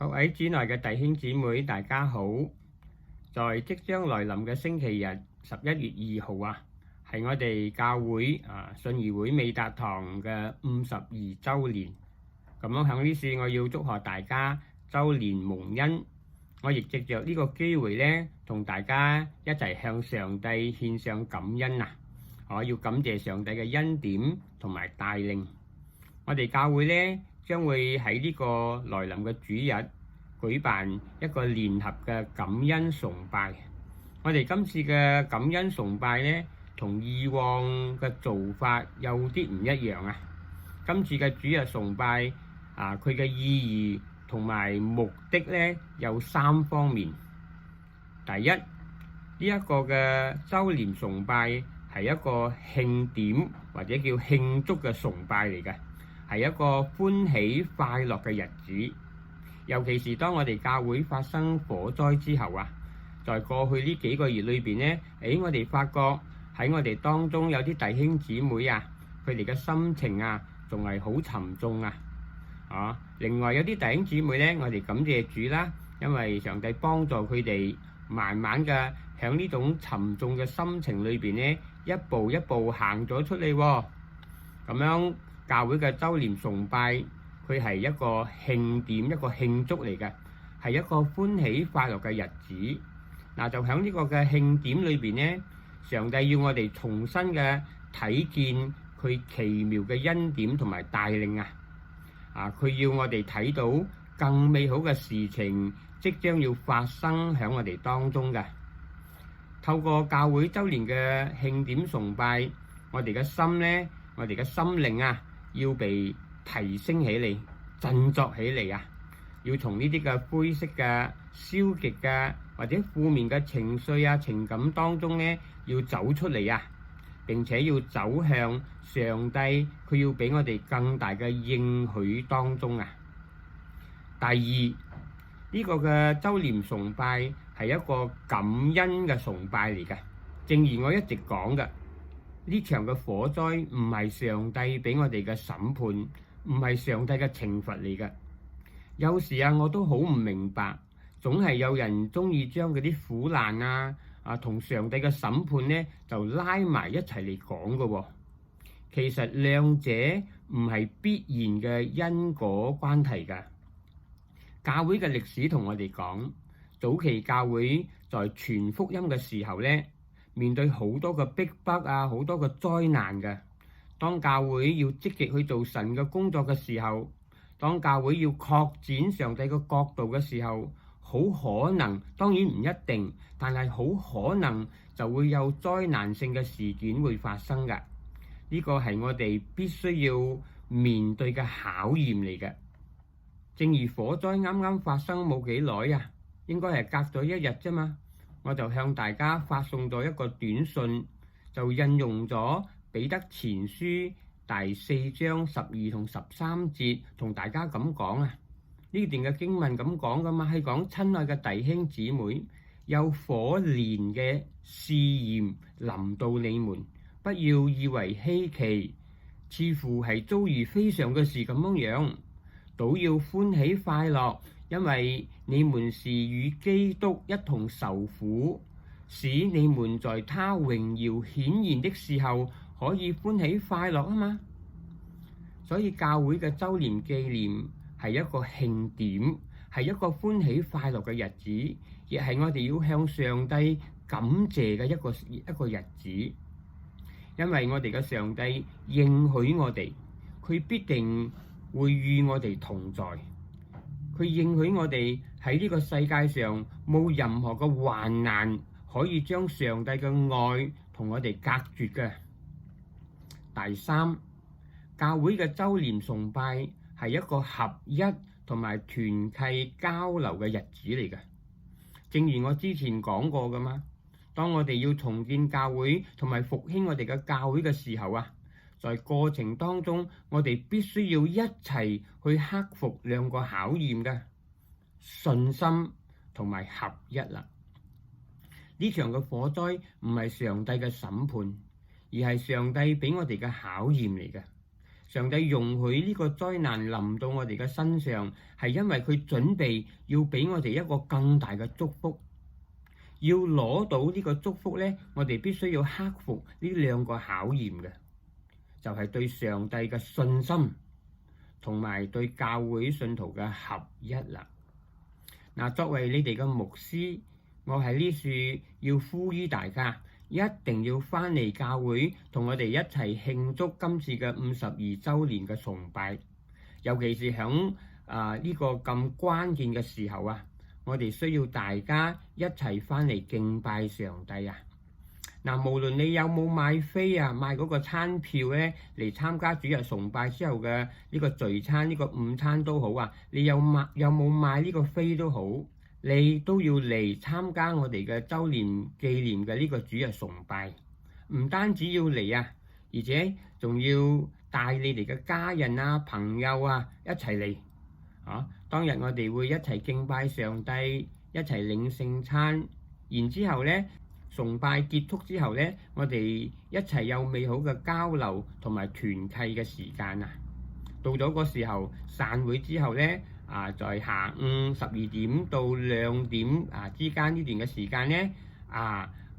各位主內嘅弟兄姊妹，大家好！在即將來臨嘅星期日11月2號係我哋教會信義會美達堂嘅52週年。咁樣喺呢處，我要祝賀大家週年蒙恩。我亦藉着呢個機會呢，同大家一齊向上帝獻上感恩我要感謝上帝嘅恩典同埋帶領。我哋教會呢，將會喺呢個來臨嘅主日舉辦一個聯合嘅感恩崇拜。我哋今次嘅感恩崇拜呢，同以往嘅做法有啲唔一樣今次嘅主日崇拜佢嘅意義同埋目的呢，有3方面。第一，呢一個嘅週年崇拜係一個慶典或者叫慶祝嘅崇拜嚟嘅。係一個歡喜快樂嘅日子，尤其是當我哋教會發生火災之後在過去呢幾個月裏邊呢，我哋發覺喺我哋當中有啲弟兄姊妹佢哋嘅心情仲係好沉重另外有啲弟兄姊妹呢，我哋感謝主啦，因為上帝幫助佢哋慢慢嘅喺呢種沉重嘅心情裏邊呢，一步一步行咗出嚟咁樣。教會嘅週年崇拜，佢係一個慶典，一個慶祝嚟嘅，係一個歡喜快樂嘅日子。就喺呢個嘅慶典裏邊呢，上帝要我哋重新嘅睇見佢奇妙嘅恩典同埋帶領佢要我哋睇到更美好嘅事情即將要發生喺我哋當中嘅。透過教會週年嘅慶典崇拜，我哋嘅心呢，我哋嘅心靈要被提升起嚟，振作起嚟要從呢啲嘅灰色嘅、消極嘅或者負面嘅情緒情感當中呢，要走出嚟並且要走向上帝，佢要俾我哋更大嘅應許當中第二，呢個嘅週年崇拜係一個感恩嘅崇拜嚟嘅，正如我一直講嘅。呢場嘅火災唔係上帝俾我哋嘅審判，唔係上帝嘅懲罰嚟嘅。有時我都好唔明白，總係有人中意將嗰啲苦難同上帝嘅審判呢就拉埋一齊嚟講嘅。其實兩者唔係必然嘅因果關係㗎。教會嘅歷史同我哋講，早期教會在傳福音嘅時候呢，面對好多嘅逼迫好多嘅災難嘅。當教會要積極去做神嘅工作嘅時候，當教會要擴展上帝嘅國度嘅時候，好可能，當然唔一定，但係好可能就會有災難性嘅事件會發生嘅。呢個係我哋必須要面對嘅考驗嚟嘅。正如火災啱啱發生冇幾耐應該係隔咗1日啫嘛。我就向大家發送咗一個短信，就引用咗彼得前書第4章12同13節，同大家咁講呢段嘅經文咁講噶嘛，係講親愛嘅弟兄姊妹，有火煉嘅試驗臨到你們，不要以為稀奇，似乎係遭遇非常嘅事咁樣，倒要歡喜快樂。因為你們是與基督一同受苦，使你們在他榮耀顯現的時候可以歡喜快樂嘛。所以教會嘅週年紀念係一個慶典，係一個歡喜快樂嘅日子，亦係我哋要向上帝感謝嘅一個日子。因為我哋嘅上帝應許我哋，佢必定會與我哋同在。佢應許我哋喺呢個世界上冇任何嘅患難可以將上帝嘅愛同我哋隔絕嘅。第三，教會嘅週年崇拜係一個合一同埋團契交流嘅日子嚟嘅。正如我之前講過噶嘛，當我哋要重建教會同埋復興我哋嘅教會嘅時候在過程當中，我哋必須要一齊去克服2個考驗嘅信心同埋合一啦。呢場嘅火災唔係上帝嘅審判，而係上帝俾我哋嘅考驗嚟嘅。上帝容許呢個災難臨到我哋嘅身上，係因為佢準備要俾我哋一個更大嘅祝福。要攞到呢個祝福呢，我哋必須要克服呢兩個考驗嘅，就係對上帝嘅信心同埋對教會信徒嘅合一啦。嗱，作為你哋嘅牧師，我喺呢處要呼籲大家，一定要翻嚟教會同我哋一齊慶祝今次嘅52週年嘅崇拜，尤其是響呢個咁關鍵嘅時候啊，我哋需要大家一齊翻嚟敬拜上帝啊！嗱，無論你有冇買飛啊，買嗰個餐票咧嚟參加主日崇拜之後嘅呢個聚餐、呢個午餐都好啊，你有冇買呢個飛都好，你都要嚟參加我哋嘅週年紀念嘅呢個主日崇拜。唔單止要嚟啊，而且仲要帶你哋嘅家人啊、朋友啊一齊嚟啊！當日我哋會一齊敬拜上帝，一齊領聖餐，然之後咧，崇拜結束之後咧，我哋一齊有美好嘅交流同埋團契嘅時間啊！到咗個時候散會之後咧，在下午12點到2點之間呢段嘅時間咧，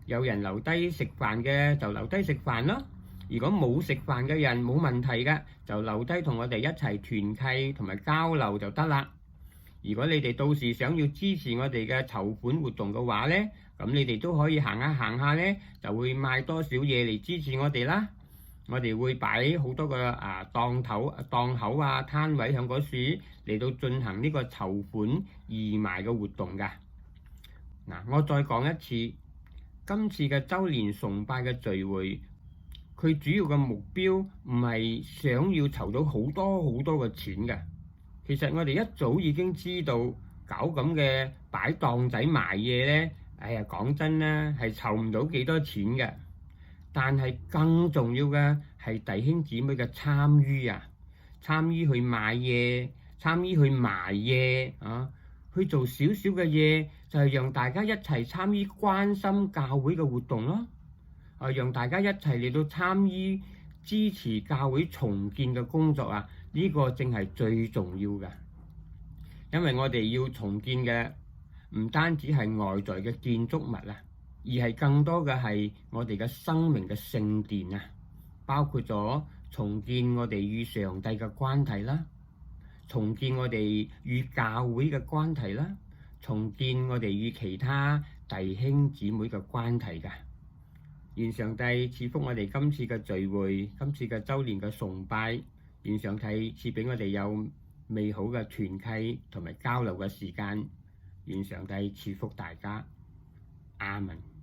有人留低食飯嘅就留低食飯咯。如果冇食飯嘅人冇問題嘅，就留低同我哋一齊團契同埋交流就得啦。如果你哋到時想要支持我哋嘅籌款活動嘅話咧，咁你哋都可以行下咧，就會買多少嘢嚟支持我哋啦。我哋會擺好多個檔口啊攤位向嗰處嚟到進行呢個籌款義賣嘅活動㗎。嗱，我再講一次，今次嘅週年崇拜嘅聚會，佢主要嘅目標唔係想要籌到好多嘅錢嘅。其實我哋一早已經知道搞咁嘅擺檔仔賣嘢咧，講真啦，係籌唔到幾多錢嘅。但係更重要嘅係弟兄姊妹嘅參與啊，參與去買嘢，參與去賣嘢啊，去做少少嘅嘢，就係讓大家一齊參與關心教會嘅活動咯。讓大家一齊嚟到參與支持教會重建嘅工作啊！呢個正係最重要嘅，因為我哋要重建嘅唔單止係外在嘅建築物啊，而係更多嘅係我哋嘅生命嘅聖殿啊，包括咗重建我哋與上帝嘅關係啦，重建我哋與教會嘅關係啦，重建我哋與其他弟兄姊妹嘅關係㗎。願上帝賜福我哋今次嘅聚會，今次嘅週年嘅崇拜。願上帝賜俾我哋有美好嘅團契同埋交流嘅時間。願上帝賜福大家。阿們。